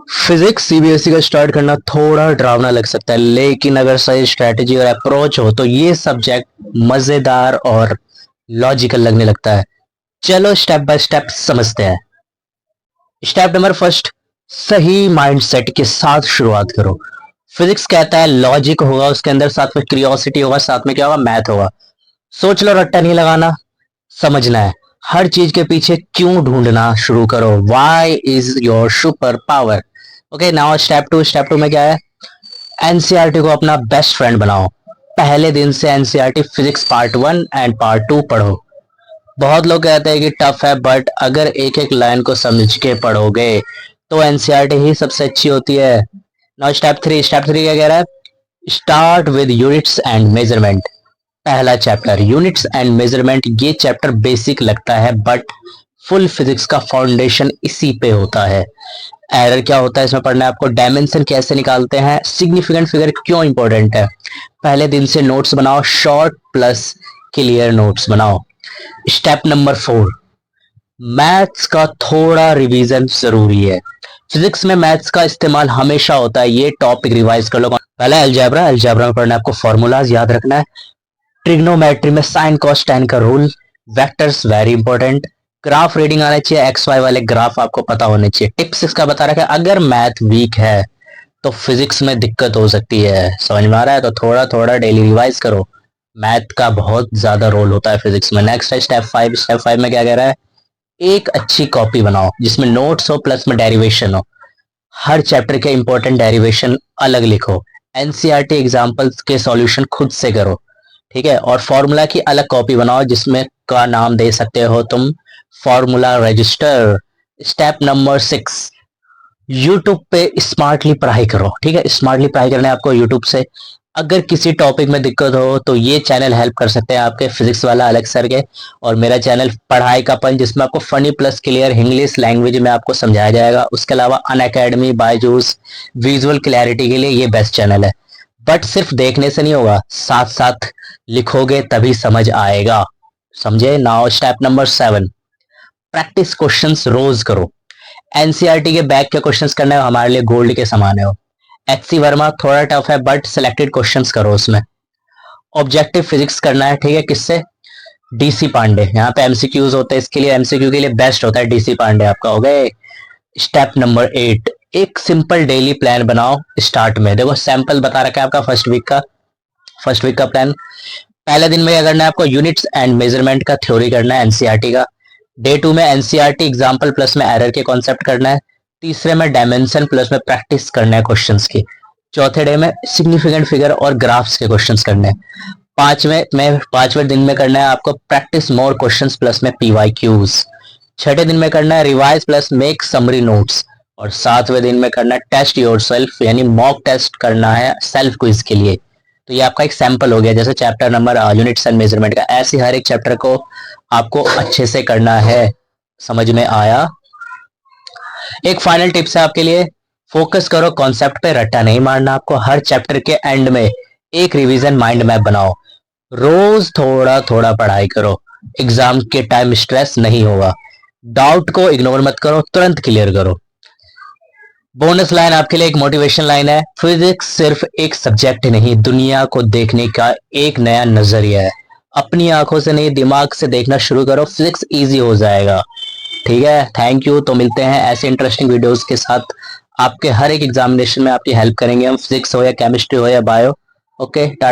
Physics CBSE का start करना थोड़ा डरावना लग सकता है, लेकिन अगर सही स्ट्रेटेजी और अप्रोच हो तो ये सब्जेक्ट मजेदार और लॉजिकल लगने लगता है। चलो स्टेप बाय स्टेप समझते हैं। स्टेप नंबर फर्स्ट, सही माइंडसेट के साथ शुरुआत करो। फिजिक्स कहता है लॉजिक होगा उसके अंदर, साथ में क्यूरियोसिटी होगा, साथ में क्या होगा, मैथ होगा। सोच लो, रट्टा नहीं लगाना, समझना है। हर चीज के पीछे क्यों ढूंढना शुरू करो। Why is your super power. Okay, now step two में क्या है, एनसीईआरटी को अपना बेस्ट फ्रेंड बनाओ। पहले दिन से NCERT physics part 1 and part 2 पढ़ो। बहुत लोग कहते हैं कि टफ है, बट अगर एक एक लाइन को समझ के पढ़ोगे तो एनसीईआरटी ही सबसे अच्छी होती है। नाउ स्टेप थ्री क्या कह रहा है, start with units and measurement. पहला चैप्टर यूनिट्स एंड मेजरमेंट। ये चैप्टर बेसिक लगता है, बट फुल फिजिक्स का फाउंडेशन इसी पे होता है। एरर क्या होता है इसमें पढ़ना है आपको, डायमेंशन कैसे निकालते हैं, सिग्निफिकेंट फिगर क्यों इंपॉर्टेंट है। पहले दिन से नोट्स बनाओ, शॉर्ट प्लस क्लियर नोट्स बनाओ। स्टेप नंबर 4, मैथ्स का थोड़ा रिवीजन जरूरी है। फिजिक्स में मैथ्स का इस्तेमाल हमेशा होता है, ये टॉपिक रिवाइज कर लो। पहला अलजेब्रा में पढ़ना है आपको, फॉर्मूलाज याद रखना है। ट्रिग्नोमेट्री में साइन कॉस टेन का rule, vectors very important. Graph reading आना चाहिए, एक्स वाई वाले ग्राफ आपको पता होने चाहिए। टिप्स इसका बता रखा है, अगर मैथ वीक है तो फिजिक्स में दिक्कत हो सकती है। समझ में आ रहा है, तो थोड़ा थोड़ा डेली रिवाइज करो। मैथ का बहुत ज्यादा रोल होता है फिजिक्स में। नेक्स्ट है स्टेप 5 में क्या कह रहा है, एक अच्छी कॉपी बनाओ जिसमें नोट्स हो प्लस में डेरिवेशन हो। हर चैप्टर के इंपॉर्टेंट डेरिवेशन अलग लिखो। एनसीईआरटी एग्जांपल्स के सॉल्यूशन खुद से करो, ठीक है। और फॉर्मूला की अलग कॉपी बनाओ जिसमें का नाम दे सकते हो तुम formula register. Step number 6, YouTube पे स्मार्टली पढ़ाई करो, ठीक है। स्मार्टली पढ़ाई करना है आपको यूट्यूब से। अगर किसी टॉपिक में दिक्कत हो तो ये चैनल हेल्प कर सकते हैं आपके, फिजिक्स वाला अलग सर के, और मेरा चैनल पढ़ाई का पंच, जिसमें आपको funny plus clear English language में आपको समझाया जाएगा। उसके अलावा अनअकैडमी, बायजूस, विजुअल क्लैरिटी के लिए ये बेस्ट चैनल है। बट सिर्फ देखने से नहीं होगा, साथ साथ लिखोगे तभी समझ आएगा, समझे। Now step number 7, practice questions रोज करो। एनसीईआरटी के बैक के क्वेश्चंस करना है हमारे लिए गोल्ड के समान है। एचसी वर्मा थोड़ा टफ है, बट सिलेक्टेड क्वेश्चंस करो उसमें। ऑब्जेक्टिव फिजिक्स करना है, ठीक है, किससे, डीसी पांडे। यहाँ पे एमसीक्यूज होते हैं, इसके लिए एमसीक्यू के लिए बेस्ट होता है डीसी पांडे आपका, हो गए। स्टेप नंबर 8, एक सिंपल डेली प्लान बनाओ। स्टार्ट में देखो सैंपल बता रखा है आपका फर्स्ट वीक का प्लान। पहले दिन में क्या करना है आपको, यूनिट्स एंड मेजरमेंट का थ्योरी करना है एनसीईआरटी का। डे 2 में एनसीईआरटी एग्जाम्पल प्लस में एरर के कॉन्सेप्ट करना है। तीसरे में डायमेंशन प्लस में प्रैक्टिस करना है क्वेश्चंस की। चौथे डे में सिग्निफिकेंट फिगर और ग्राफ्स के क्वेश्चंस करने हैं। पांचवें दिन में करना है आपको प्रैक्टिस मोर क्वेश्चंस प्लस में पीवाईक्यूज। छठे दिन में करना है revise plus make summary notes. और सातवें दिन में करना है टेस्ट योरसेल्फ, यानी मॉक टेस्ट करना है सेल्फ क्विज के लिए। तो ये आपका एक सैंपल हो गया, जैसे chapter number units and measurement का, ऐसे हर एक चैप्टर को आपको अच्छे से करना है। समझ में आया। एक फाइनल टिप्स है आपके लिए, फोकस करो कॉन्सेप्ट पे, रट्टा नहीं मारना आपको। हर चैप्टर के एंड में एक रिवीजन माइंड मैप बनाओ। रोज थोड़ा थोड़ा पढ़ाई करो, एग्जाम के टाइम स्ट्रेस नहीं होगा। डाउट को इग्नोर मत करो, तुरंत क्लियर करो। बोनस लाइन आपके लिए एक मोटिवेशन लाइन है, फिजिक्स सिर्फ एक सब्जेक्ट नहीं, दुनिया को देखने का एक नया नजरिया है। अपनी आंखों से नहीं, दिमाग से देखना शुरू करो, फिजिक्स इजी हो जाएगा। ठीक है, थैंक यू। तो मिलते हैं ऐसे इंटरेस्टिंग वीडियोस के साथ, आपके हर एक एग्जामिनेशन में आपकी हेल्प करेंगे हम, फिजिक्स हो या केमिस्ट्री हो या बायो। ओके, टाटा।